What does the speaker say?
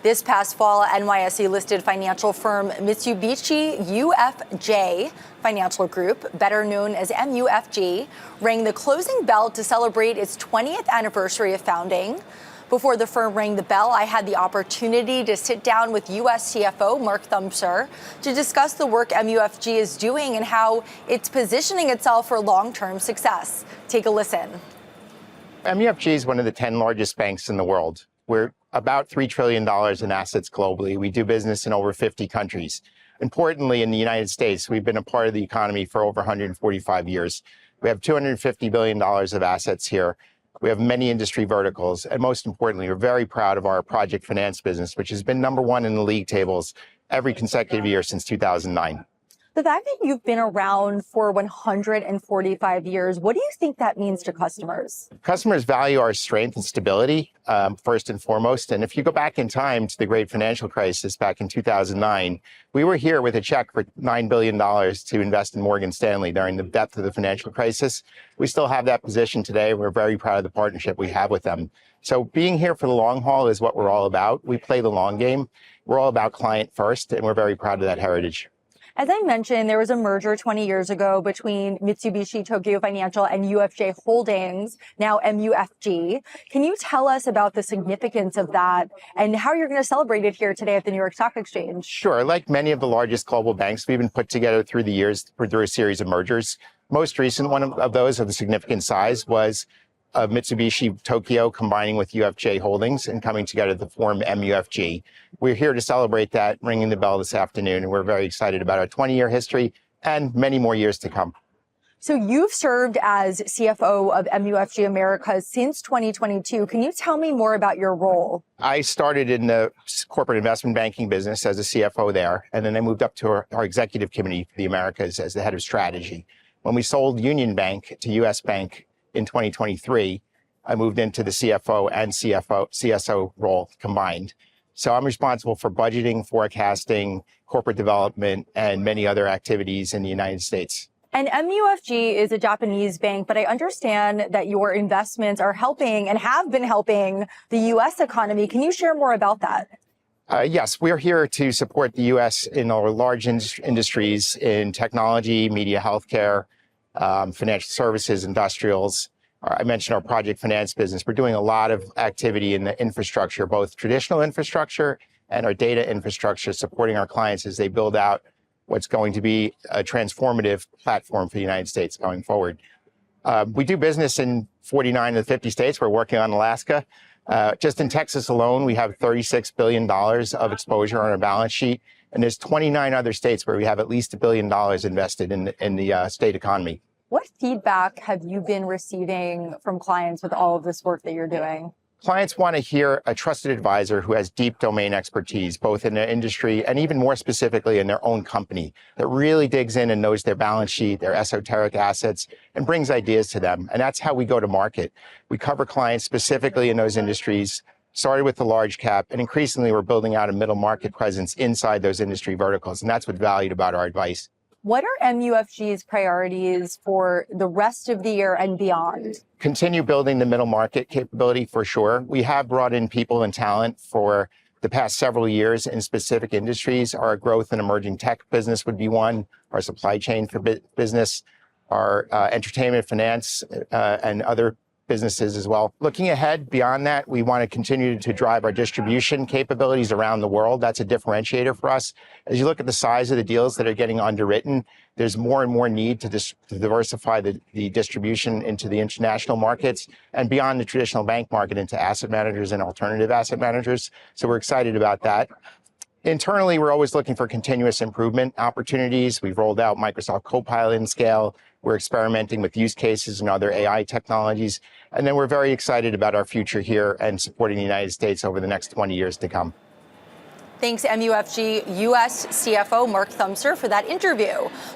This past fall, NYSE-listed financial firm Mitsubishi UFJ Financial Group, better known as MUFG, rang the closing bell to celebrate its 20th anniversary of founding. Before the firm rang the bell, I had the opportunity to sit down with U.S. CFO Mark Thumser to discuss the work MUFG is doing and how it's positioning itself for long-term success. Take a listen. MUFG is one of the 10 largest banks in the world. We're about $3 trillion in assets globally. We do business in over 50 countries. Importantly, in the United States, we've been a part of the economy for over 145 years. We have $250 billion of assets here. We have many industry verticals. And most importantly, we're very proud of our project finance business, which has been #1 in the league tables every consecutive year since 2009. The fact that you've been around for 145 years, what do you think that means to customers? Customers value our strength and stability, first and foremost. And if you go back in time to the great financial crisis back in 2009, we were here with a check for $9 billion to invest in Morgan Stanley during the depth of the financial crisis. We still have that position today. We're very proud of the partnership we have with them. So being here for the long haul is what we're all about. We play the long game. We're all about client first, and we're very proud of that heritage. As I mentioned, there was a merger 20 years ago between Mitsubishi Tokyo Financial and UFJ Holdings, now MUFG. Can you tell us about the significance of that and how you're going to celebrate it here today at the New York Stock Exchange? Sure. Like many of the largest global banks, we've been put together through the years through a series of mergers. Most recent one of those of a significant size was Mitsubishi Tokyo combining with UFJ Holdings and coming together to form MUFG. We're here to celebrate that, ringing the bell this afternoon, and we're very excited about our 20-year history and many more years to come. So you've served as CFO of MUFG Americas since 2022. Can you tell me more about your role? I started in the corporate investment banking business as a CFO there, and then I moved up to our executive committee for the Americas as the head of strategy. When we sold Union Bank to US Bank in 2023, I moved into the CFO and CSO role combined. So I'm responsible for budgeting, forecasting, corporate development, and many other activities in the United States. And MUFG is a Japanese bank, but I understand that your investments are helping and have been helping the U.S. economy. Can you share more about that? Yes, we're here to support the U.S. in our large industries in technology, media, healthcare, financial services, industrials. I mentioned our project finance business. We're doing a lot of activity in the infrastructure, both traditional infrastructure and our data infrastructure, supporting our clients as they build out what's going to be a transformative platform for the United States going forward. We do business in 49 of the 50 states. We're working on Alaska. Just in Texas alone, we have $36 billion of exposure on our balance sheet. And there's 29 other states where we have at least $1 billion invested in the state economy. What feedback have you been receiving from clients with all of this work that you're doing? Clients want to hear a trusted advisor who has deep domain expertise, both in their industry and even more specifically in their own company, that really digs in and knows their balance sheet, their esoteric assets, and brings ideas to them. And that's how we go to market. We cover clients specifically in those industries, started with the large cap, and increasingly we're building out a middle market presence inside those industry verticals. And that's what's valued about our advice. What are MUFG's priorities for the rest of the year and beyond? Continue building the middle market capability for sure. We have brought in people and talent for the past several years in specific industries. Our growth and emerging tech business would be one, our supply chain for business, our entertainment finance, and other businesses as well. Looking ahead beyond that, we want to continue to drive our distribution capabilities around the world. That's a differentiator for us. As you look at the size of the deals that are getting underwritten, there's more and more need to diversify the distribution into the international markets and beyond the traditional bank market into asset managers and alternative asset managers. So we're excited about that. Internally, we're always looking for continuous improvement opportunities. We've rolled out Microsoft Copilot in scale. We're experimenting with use cases and other AI technologies. And then we're very excited about our future here and supporting the United States over the next 20 years to come. Thanks, MUFG U.S. CFO Mark Thumser, for that interview.